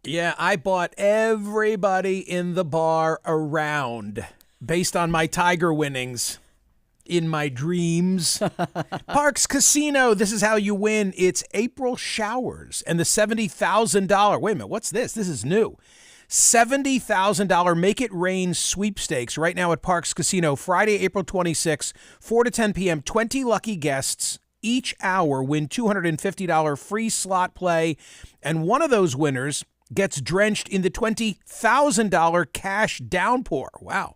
Yeah, I bought everybody in the bar around based on my Tiger winnings in my dreams. Parks Casino, this is how you win. It's April showers and the $70,000. Wait a minute, what's this? This is new. $70,000 Make It Rain sweepstakes right now at Parks Casino. Friday, April 26, 4 to 10 p.m. 20 lucky guests each hour win $250 free slot play. And one of those winners gets drenched in the $20,000 cash downpour. Wow.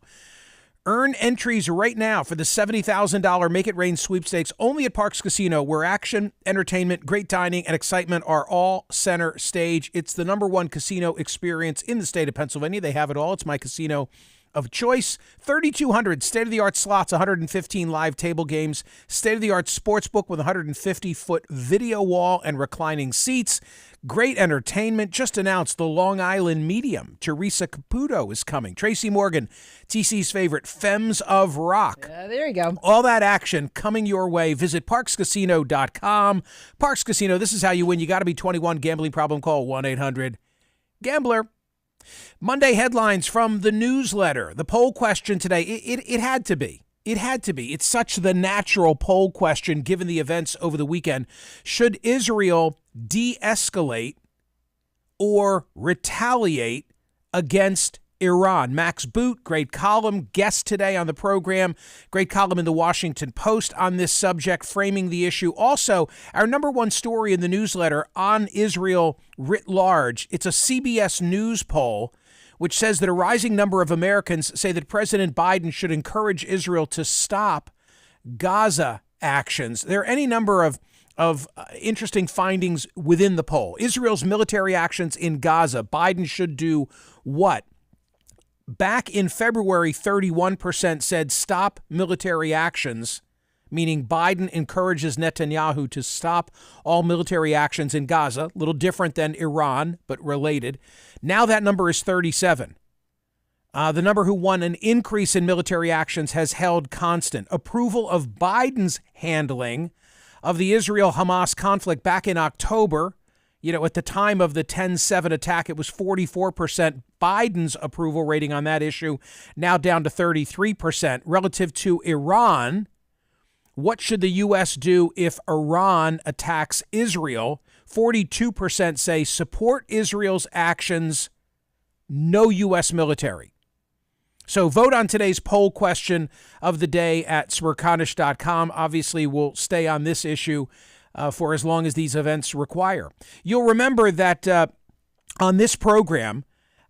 Earn entries right now for the $70,000 Make It Rain sweepstakes only at Parks Casino, where action, entertainment, great dining, and excitement are all center stage. It's the #1 casino experience in the state of Pennsylvania. They have it all. It's my casino of choice. 3,200 state-of-the-art slots, 115 live table games, state-of-the-art sports book with 150-foot video wall and reclining seats. Great entertainment. Just announced the Long Island medium, Teresa Caputo, is coming. Tracy Morgan, TC's favorite, Femmes of Rock. There you go. All that action coming your way. Visit parkscasino.com. Parks Casino, this is how you win. You got to be 21. Gambling problem, call 1-800-GAMBLER. Monday headlines from the newsletter. The poll question today, it had to be. It had to be. It's such the natural poll question given the events over the weekend. Should Israel de-escalate or retaliate against Iran? Max Boot, great column, guest today on the program. Great column in the Washington Post on this subject, framing the issue. Also, our #1 story in the newsletter on Israel writ large. It's a CBS News poll which says that a rising number of Americans say that President Biden should encourage Israel to stop Gaza actions. There are any number of interesting findings within the poll. Israel's military actions in Gaza. Biden should do what? Back in February, 31% said stop military actions, meaning Biden encourages Netanyahu to stop all military actions in Gaza. A little different than Iran, but related. Now that number is 37. The number who won an increase in military actions has held constant. Approval of Biden's handling of the Israel-Hamas conflict back in October. You know, at the time of the 10/7 attack, it was 44%. Biden's approval rating on that issue now down to 33%. Relative to Iran, what should the U.S. do if Iran attacks Israel? 42% say support Israel's actions, no U.S. military. So vote on today's poll question of the day at Smerconish.com. Obviously, we'll stay on this issue for as long as these events require. You'll remember that on this program,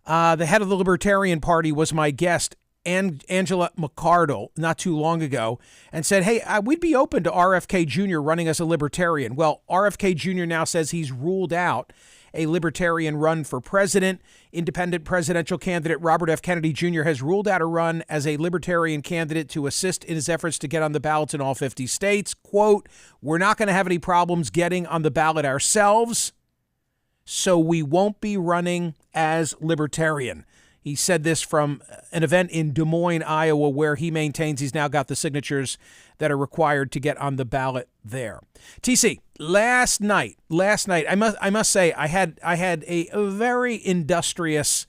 the head of the Libertarian Party was my guest, Angela McCardle, not too long ago, and said, hey, we'd be open to RFK Jr. running as a Libertarian. Well, RFK Jr. now says he's ruled out a Libertarian run for president. Independent presidential candidate Robert F. Kennedy Jr. has ruled out a run as a Libertarian candidate to assist in his efforts to get on the ballots in all 50 states. Quote, we're not going to have any problems getting on the ballot ourselves, so we won't be running as Libertarian. He said this from an event in Des Moines, Iowa, where he maintains he's now got the signatures that are required to get on the ballot there. TC, last night, I must say, I had a very industrious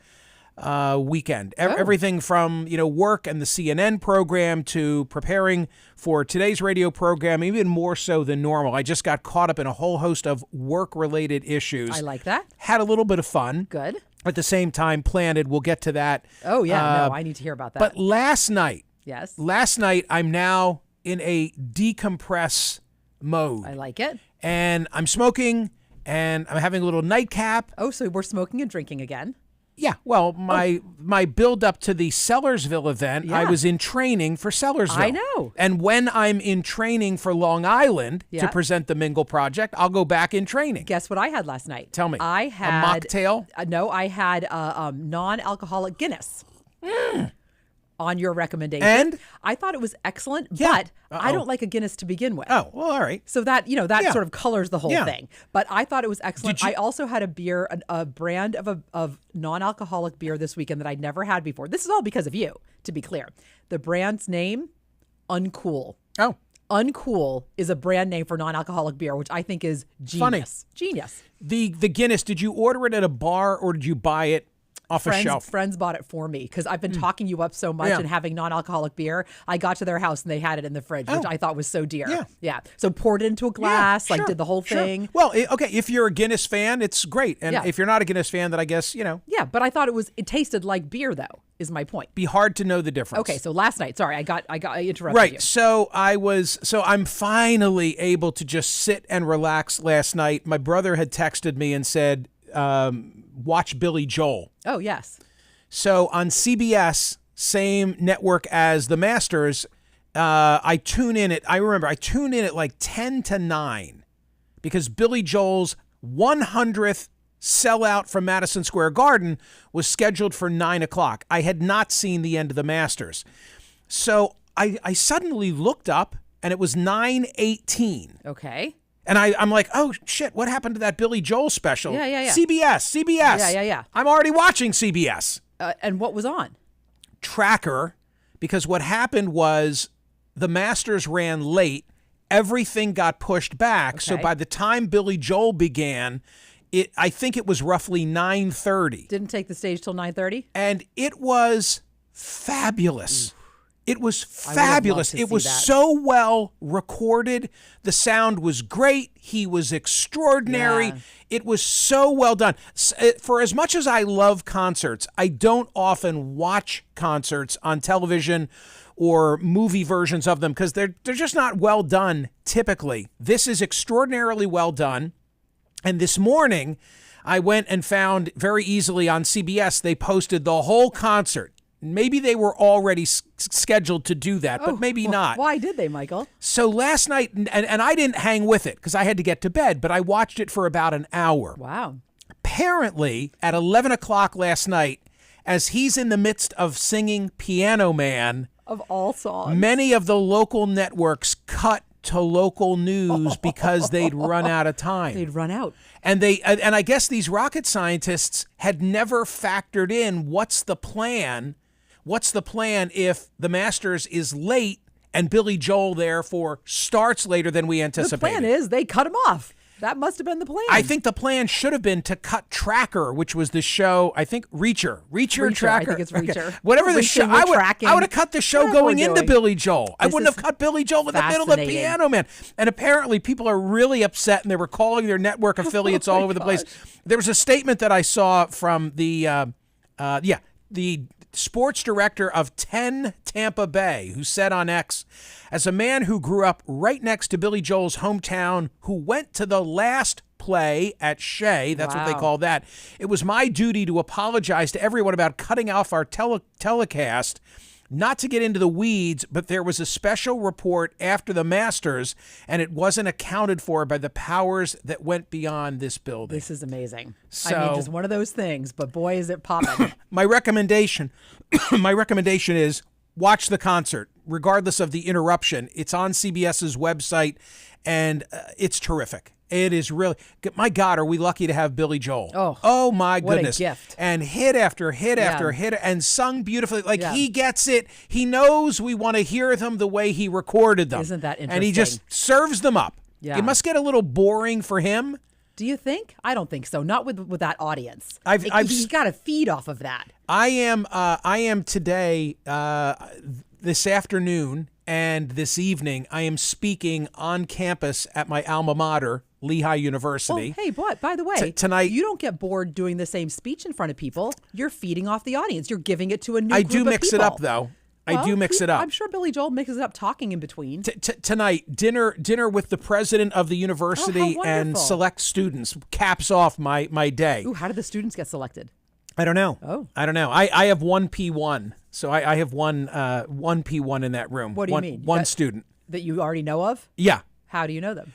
weekend. Everything from, work and the CNN program to preparing for today's radio program, even more so than normal. I just got caught up in a whole host of work-related issues. I like that. Had a little bit of fun. Good. At the same time, planted. We'll get to that. Oh, yeah. No, I need to hear about that. But last night, yes, I'm now in a decompress mode. I like it. And I'm smoking, and I'm having a little nightcap. Oh, so we're smoking and drinking again? Yeah, well, my build up to the Sellersville event, Yeah. I was in training for Sellersville. I know. And when I'm in training for Long Island to present the Mingle Project, I'll go back in training. Guess what I had last night? Tell me. I had a mocktail? No, I had non-alcoholic Guinness. On your recommendation. And? I thought it was excellent, Yeah. but I don't like a Guinness to begin with. Oh, well, all right. So that, Yeah. sort of colors the whole Yeah. thing. But I thought it was excellent. Did you- I also had a beer, a brand of non-alcoholic beer this weekend that I'd never had before. This is all because of you, to be clear. The brand's name, Uncool. Oh. Uncool is a brand name for non-alcoholic beer, which I think is genius. Funny. Genius. The Guinness, did you order it at a bar or did you buy it off a shelf? Friends bought it for me because I've been talking you up so much and having non-alcoholic beer. I got to their house and they had it in the fridge, which I thought was so dear. Yeah. So poured it into a glass, sure, did the whole thing. Well, okay, if you're a Guinness fan, it's great. And if you're not a Guinness fan, then I guess, Yeah, but I thought it tasted like beer though, is my point. be hard to know the difference. Okay, so last night, sorry, I interrupted Right. you. So I'm finally able to just sit and relax last night. My brother had texted me and said, watch Billy Joel. Oh, yes. So on CBS, same network as the Masters, I tune in at like 10 to 9 because Billy Joel's 100th sellout from Madison Square Garden was scheduled for 9 o'clock. I had not seen the end of the Masters. So I suddenly looked up and it was 9:18. Okay. And I'm like, oh, shit, what happened to that Billy Joel special? Yeah. CBS. Yeah. I'm already watching CBS. And what was on? Tracker, because what happened was the Masters ran late. Everything got pushed back. Okay. So by the time Billy Joel began, I think it was roughly 9:30. Didn't take the stage till 9:30? And it was fabulous. It was I would have fabulous. loved to It see was that. so well recorded. The sound was great. He was extraordinary. Yeah. It was so well done. For as much as I love concerts, I don't often watch concerts on television or movie versions of them because they're just not well done typically. This is extraordinarily well done. And this morning, I went and found very easily on CBS, they posted the whole concert. Maybe they were already scheduled to do that, but maybe not. Why did they, Michael? So last night, and I didn't hang with it because I had to get to bed, but I watched it for about an hour. Wow. Apparently, at 11 o'clock last night, as he's in the midst of singing Piano Man, Of all songs. many of the local networks cut to local news because they'd run out of time. They'd run out. And I guess these rocket scientists had never factored in what's the plan if the Masters is late and Billy Joel therefore starts later than we The anticipated. plan is they cut him off. That must have been the plan. I think the plan should have been to cut Tracker, which was the show, I think Reacher, Tracker. I think it's Reacher. Okay. Whatever the Reacher show, with I tracking. would have cut the show Whatever going we're into doing. Billy Joel. I This wouldn't have is cut Billy Joel in the middle of fascinating. Piano Man. And apparently people are really upset and they were calling their network affiliates all over the place. There was a statement that I saw from the sports director of 10 Tampa Bay, who said on X, as a man who grew up right next to Billy Joel's hometown, who went to the last play at Shea, that's what they Wow. call that, it was my duty to apologize to everyone about cutting off our telecast. Not to get into the weeds, but there was a special report after the Masters, and it wasn't accounted for by the powers that went beyond this building. This is amazing. I So- mean, just one of those things, but boy, is it popping. My recommendation is watch the concert, regardless of the interruption. It's on CBS's website, and it's terrific. It is really, my God, are we lucky to have Billy Joel? Oh my what a goodness. gift. And hit after hit after hit, and sung beautifully. Like Yeah. he gets it. He knows we want to hear them the way he recorded them. Isn't that And he just interesting? serves them up. Yeah. It must get a little boring for him. Do you think? I don't think so. Not with that audience. I've you got to feed off of that. I am today, this afternoon and this evening, I am speaking on campus at my alma mater, Lehigh University. Well, hey, but by the way, tonight- you don't get bored doing the same speech in front of people. You're feeding off the audience. You're giving it to a new I group do of mix it people. up, though. I do Well, mix it up. I'm sure Billy Joel mixes it up talking in between. Tonight, dinner with the president of the university Oh, how and wonderful. select students caps off my day. Ooh, how did the students get selected? I don't know. Oh. I don't know. I have one P1, so I have one P1 in that room. What do you mean? One student. That you already know of? Yeah. How do you know them?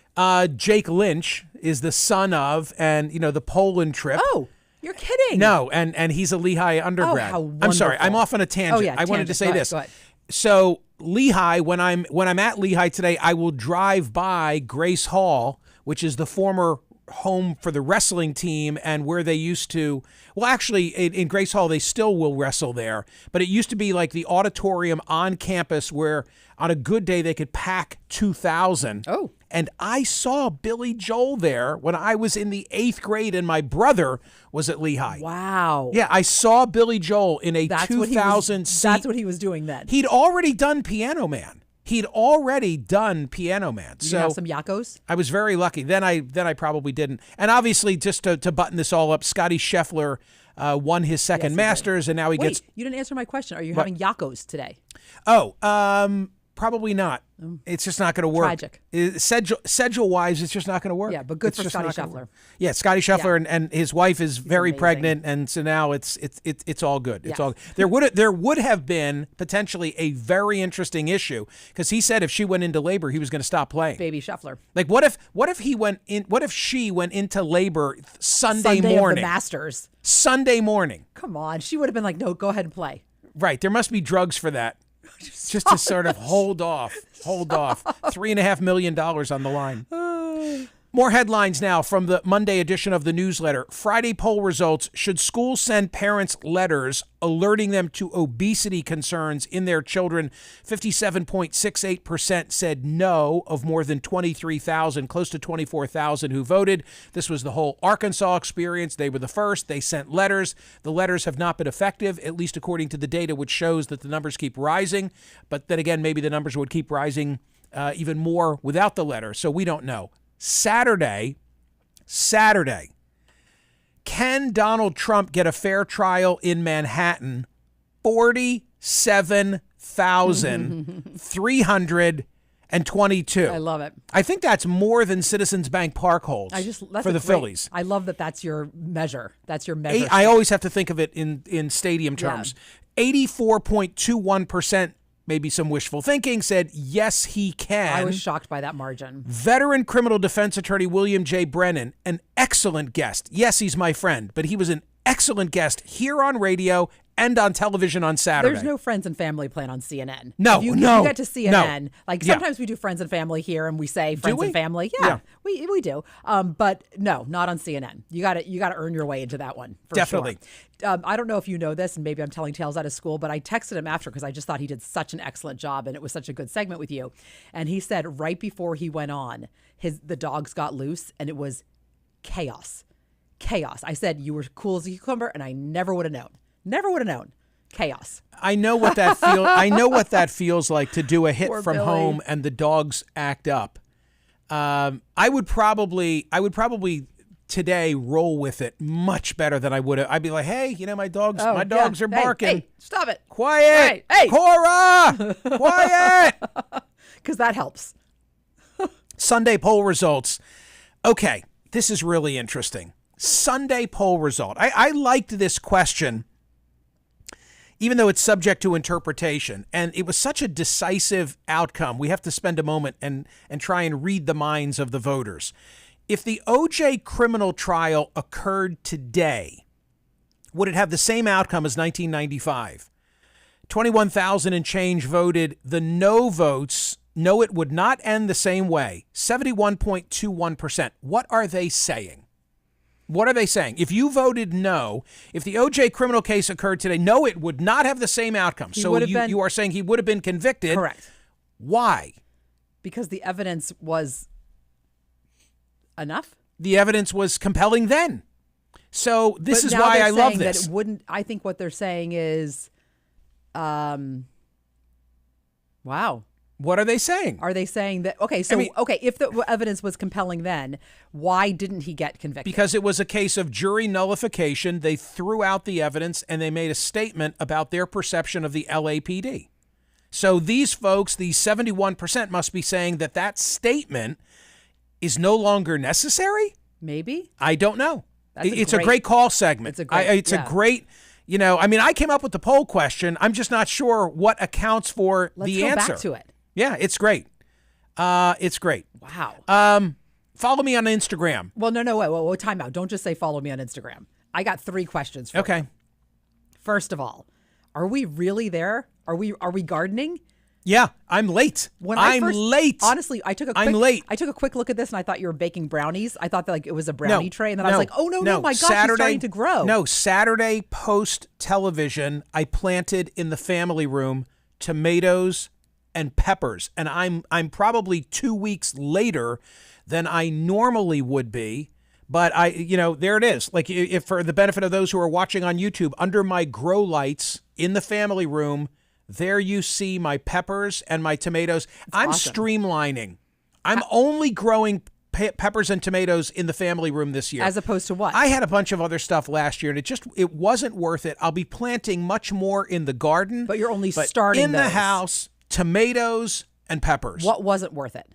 Jake Lynch is the son of, and the Poland trip. Oh, you're kidding. No, and he's a Lehigh undergrad. how I'm sorry, I'm wonderful. off on a tangent. Oh, yeah, I wanted to tangent. say Go ahead, this. go ahead. So Lehigh, when I'm at Lehigh today, I will drive by Grace Hall, which is the former home for the wrestling team and where they used to, well, actually in Grace Hall, they still will wrestle there, but it used to be like the auditorium on campus where on a good day they could pack 2,000. Oh. And I saw Billy Joel there when I was in the 8th grade and my brother was at Lehigh. Wow. Yeah, I saw Billy Joel in a 2,000 seat. That's what he was doing then. He'd already done Piano Man. You have some Yakos? I was very lucky. Then I probably didn't. And obviously, just to button this all up, Scotty Scheffler won his second Masters, and now he gets. You didn't answer my question. Are you having Yakos today? Oh, probably not. It's just not going to work. Tragic. Schedule-wise, it's just not going to work. Yeah, but good for Scotty Scheffler. Yeah, Scotty Scheffler and his wife is very pregnant, and so now it's all good. It's all. There would have been potentially a very interesting issue because he said if she went into labor, he was going to stop playing. Baby Scheffler. Like what if she went into labor Sunday morning? Of the Masters. Sunday morning. Come on, she would have been like, no, go ahead and play. Right, there must be drugs for that. Just to sort of hold off. $3.5 million on the line. More headlines now from the Monday edition of the newsletter. Friday poll results. Should schools send parents letters alerting them to obesity concerns in their children? 57.68% said no of more than 23,000, close to 24,000 who voted. This was the whole Arkansas experience. They were the first. They sent letters. The letters have not been effective, at least according to the data, which shows that the numbers keep rising. But then again, maybe the numbers would keep rising even more without the letter. So we don't know. Saturday, can Donald Trump get a fair trial in Manhattan? 47,322. I love it. I think that's more than Citizens Bank Park holds for the Phillies. I love that that's your measure. That's your measure. I always have to think of it in stadium terms. 84.21%. Maybe some wishful thinking, said yes, he can. I was shocked by that margin. Veteran criminal defense attorney William J. Brennan, an excellent guest. Yes, he's my friend, but he was an excellent guest here on radio and on television on Saturday. There's no Friends and Family plan on CNN. No, you get to CNN. Like sometimes we do Friends and Family here, and we say Friends and Family. Yeah. We do. But no, not on CNN. You got to earn your way into that one. Definitely. Sure. I don't know if you know this, and maybe I'm telling tales out of school, but I texted him after because I just thought he did such an excellent job, and it was such a good segment with you. And he said right before he went on, the dogs got loose, and it was chaos. I said you were cool as a cucumber, and I never would have known. Never would have known. Chaos. I know what that feels. I know what that feels like to do a hit Poor from Billy. home and the dogs act up. I would probably today roll with it much better than I would have. I'd be like, hey, my dogs are barking. Hey, stop it. Quiet. Hey. Cora, quiet. Because that helps. Sunday poll results. Okay, this is really interesting. Sunday poll result. I liked this question, even though it's subject to interpretation. And it was such a decisive outcome. We have to spend a moment and try and read the minds of the voters. If the O.J. criminal trial occurred today, would it have the same outcome as 1995? 21,000 and change voted. The no votes, no, it would not end the same way. 71.21%. What are they saying? What are they saying? If you voted no, if the O.J. criminal case occurred today, no, it would not have the same outcome. So you are saying he would have been convicted. Correct. Why? Because the evidence was enough. The evidence was compelling then. So this is why I love this. That it wouldn't. I think what they're saying is, wow. What are they saying? Are they saying that, if the evidence was compelling then, why didn't he get convicted? Because it was a case of jury nullification. They threw out the evidence and they made a statement about their perception of the LAPD. So these folks, these 71%, must be saying that statement is no longer necessary? Maybe. I don't know. It's a great call segment. A great... I came up with the poll question. I'm just not sure what accounts for the answer. Let's go back to it. Yeah, it's great. It's great. Wow. Follow me on Instagram. Well, no, wait, time out. Don't just say follow me on Instagram. I got 3 questions for you. Okay. First of all, are we really there? Are we gardening? Yeah, I'm late. I'm late. Honestly, I took a quick look at this and I thought you were baking brownies. I thought that like it was a brownie tray, and then I was like, oh no, my gosh, it's starting to grow. No, Saturday post television, I planted in the family room tomatoes and peppers, and I'm probably 2 weeks later than I normally would be. But there it is. Like, if for the benefit of those who are watching on YouTube, under my grow lights in the family room, there you see my peppers and my tomatoes. I'm awesome. Streamlining. I'm only growing peppers and tomatoes in the family room this year. As opposed to what? I had a bunch of other stuff last year, and it wasn't worth it. I'll be planting much more in the garden. But you're only starting in the house, tomatoes and peppers. What wasn't worth it?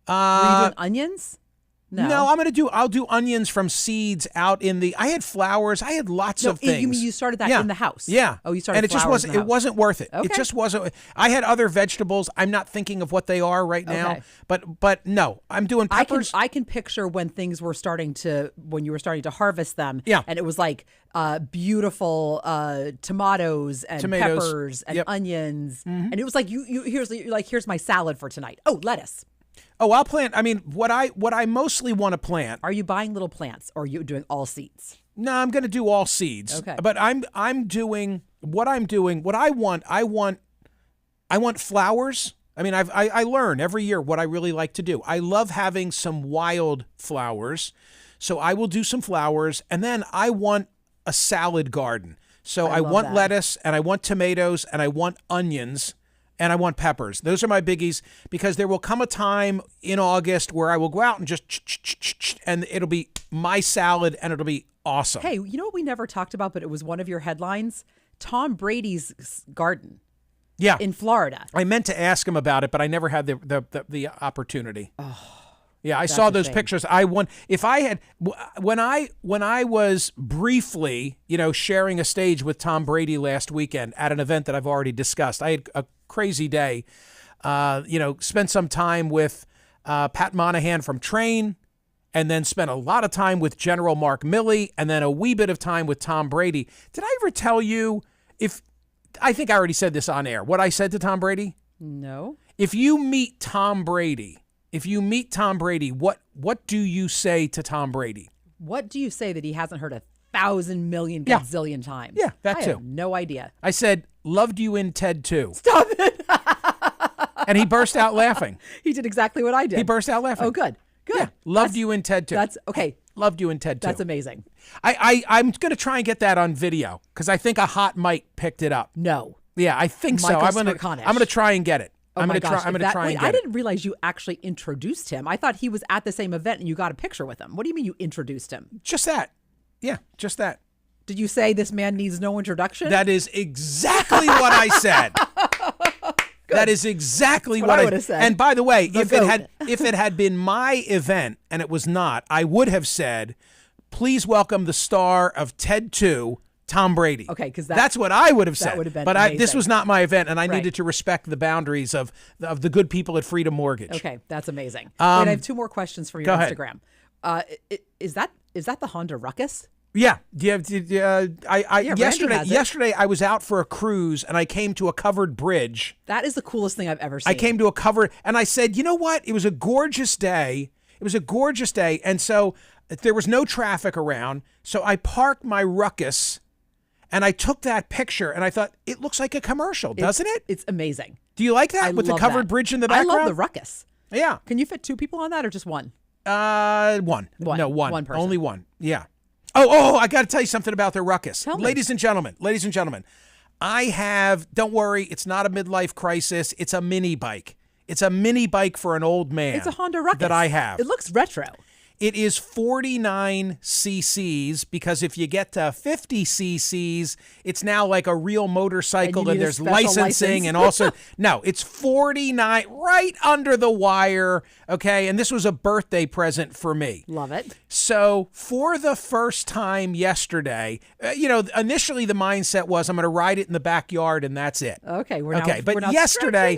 Were you doing onions? No, I'll do onions from seeds out in the. I had flowers. I had lots of things. You mean you started that in the house? Yeah. Oh, you started. And it wasn't worth it. Okay. It just wasn't. I had other vegetables. I'm not thinking of what they are right now. Okay. But no, I'm doing peppers. I can picture when things were when you were starting to harvest them. Yeah. And it was like beautiful tomatoes and peppers and onions, and it was like here's my salad for tonight. Oh, lettuce. Oh, I'll plant. I mean, what I mostly want to plant. Are you buying little plants, or are you doing all seeds? No, I'm going to do all seeds. Okay. But I'm doing what I'm doing. What I want flowers. I mean, I learn every year what I really like to do. I love having some wild flowers, so I will do some flowers, and then I want a salad garden. So I want lettuce, and I want tomatoes, and I want onions. And I want peppers. Those are my biggies, because there will come a time in August where I will go out and just and it'll be my salad and it'll be awesome. Hey, you know what we never talked about, but it was one of your headlines? Tom Brady's garden. Yeah. In Florida. I meant to ask him about it, but I never had the opportunity. Oh. Yeah, I saw those pictures. When I was briefly, sharing a stage with Tom Brady last weekend at an event that I've already discussed. I had a crazy day. Spent some time with Pat Monahan from Train, and then spent a lot of time with General Mark Milley, and then a wee bit of time with Tom Brady. Did I ever tell you I think I already said this on air, what I said to Tom Brady? No. If you meet Tom Brady, what do you say to Tom Brady? What do you say that he hasn't heard 1,000 million gazillion times? Yeah, that too. I have no idea. I said, loved you in Ted 2. Stop it. And he burst out laughing. He did exactly what I did. He burst out laughing. Oh, good. Yeah, loved you in Ted 2. That's okay. Loved you in Ted 2. That's amazing. I'm going to try and get that on video, because I think a hot mic picked it up. No. Yeah, I think so. I'm going to try and get it. I'm going to try and get it. I didn't realize you actually introduced him. I thought he was at the same event and you got a picture with him. What do you mean you introduced him? Just that. Yeah, just that. Did you say this man needs no introduction? That is exactly what I said. That is exactly what I would have said. And by the way, if it had been my event and it was not, I would have said, please welcome the star of Ted 2, Tom Brady. Okay, because that's what I would have said. That would have been but amazing. This was not my event, and I needed to respect the boundaries of the good people at Freedom Mortgage. Okay, that's amazing. Wait, I have two more questions from your Instagram. Is that the Honda Ruckus? Yeah. Yesterday I was out for a cruise and I came to a covered bridge. That is the coolest thing I've ever seen. I came to a covered, and I said, you know what? It was a gorgeous day. And so there was no traffic around. So I parked my Ruckus and I took that picture and I thought, it looks like a commercial, doesn't it? It's amazing. Do you like that with the covered bridge in the background? I love the Ruckus. Yeah. Can you fit two people on that or just one? One. No, one. One person. Only one. Yeah. Oh, I got to tell you something about the Ruckus. Tell me. Ladies and gentlemen, don't worry, it's not a midlife crisis. It's a mini bike. It's a mini bike for an old man. It's a Honda Ruckus that I have. It looks retro. It is 49 cc's, because if you get to 50 cc's, it's now like a real motorcycle, and there's licensing and also no, it's 49, right under the wire. Okay, and this was a birthday present for me. Love it. So for the first time yesterday, initially the mindset was I'm going to ride it in the backyard and that's it. Okay, but yesterday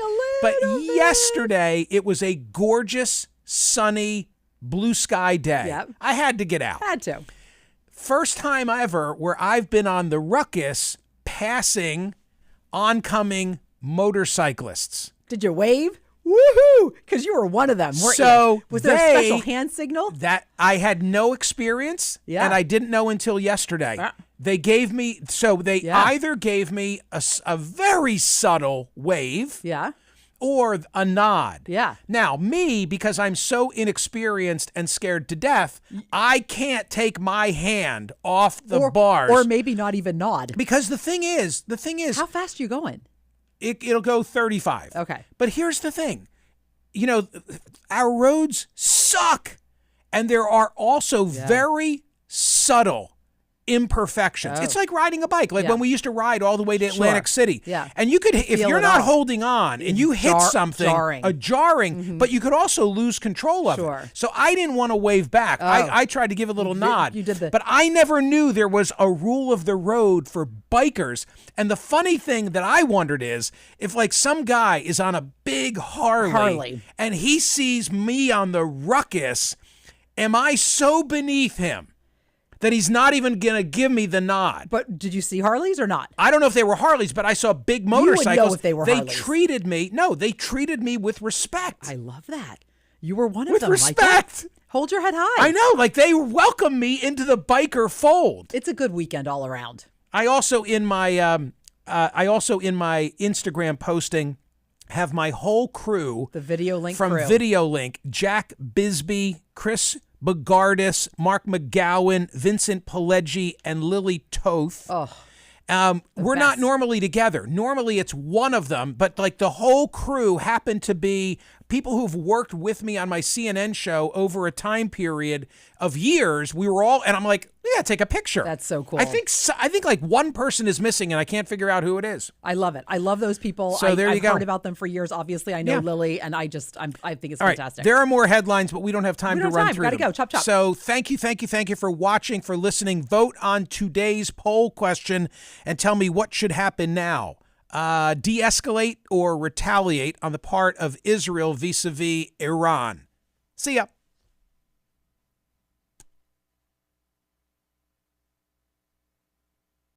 it was a gorgeous, sunny, blue sky day. Yep. I had to get out. Had to. First time ever where I've been on the Ruckus passing oncoming motorcyclists. Did you wave? Woohoo! Because you were one of them, weren't you? Was there a special hand signal? That I had no experience, and I didn't know until yesterday. They gave me, either gave me a very subtle wave. Yeah. Or a nod. Yeah. Now, me, because I'm so inexperienced and scared to death, I can't take my hand off the bars. Or maybe not even nod. Because the thing is. How fast are you going? It'll go 35. Okay. But here's the thing. You know, our roads suck. And there are also very subtle imperfections. It's like riding a bike, like when we used to ride all the way to Atlantic City. Yeah. And you could, if you're not holding on and you hit something, jarring, but you could also lose control of it. So I didn't want to wave back. I tried to give a little nod. You did but I never knew there was a rule of the road for bikers. And the funny thing that I wondered is if like some guy is on a big Harley. And he sees me on the Ruckus, am I so beneath him that he's not even going to give me the nod? But did you see Harleys or not? I don't know if they were Harleys, but I saw big motorcycles. You would know if they were Harleys. They treated me with respect. I love that. You were one of with them. With respect. Hold your head high. I know. Like they welcomed me into the biker fold. It's a good weekend all around. I also in my Instagram posting have my whole crew. The Video Link from crew. Video Link, Jack Bisbee, Chris Bogardus, Mark McGowan, Vincent Pileggi, and Lily Toth. We're not normally together. Normally it's one of them, but like the whole crew happened to be people who've worked with me on my CNN show over a time period of years. We were all, and I'm like, yeah, take a picture. That's so cool. I think like one person is missing and I can't figure out who it is. I love it. I love those people. So I've heard about them for years. Obviously, I know Lily, and I think it's fantastic. Right. There are more headlines, but we don't have time to run through them. Gotta go. Chop, chop. So thank you for watching, for listening. Vote on today's poll question and tell me what should happen now. De-escalate or retaliate on the part of Israel vis-a-vis Iran. See ya.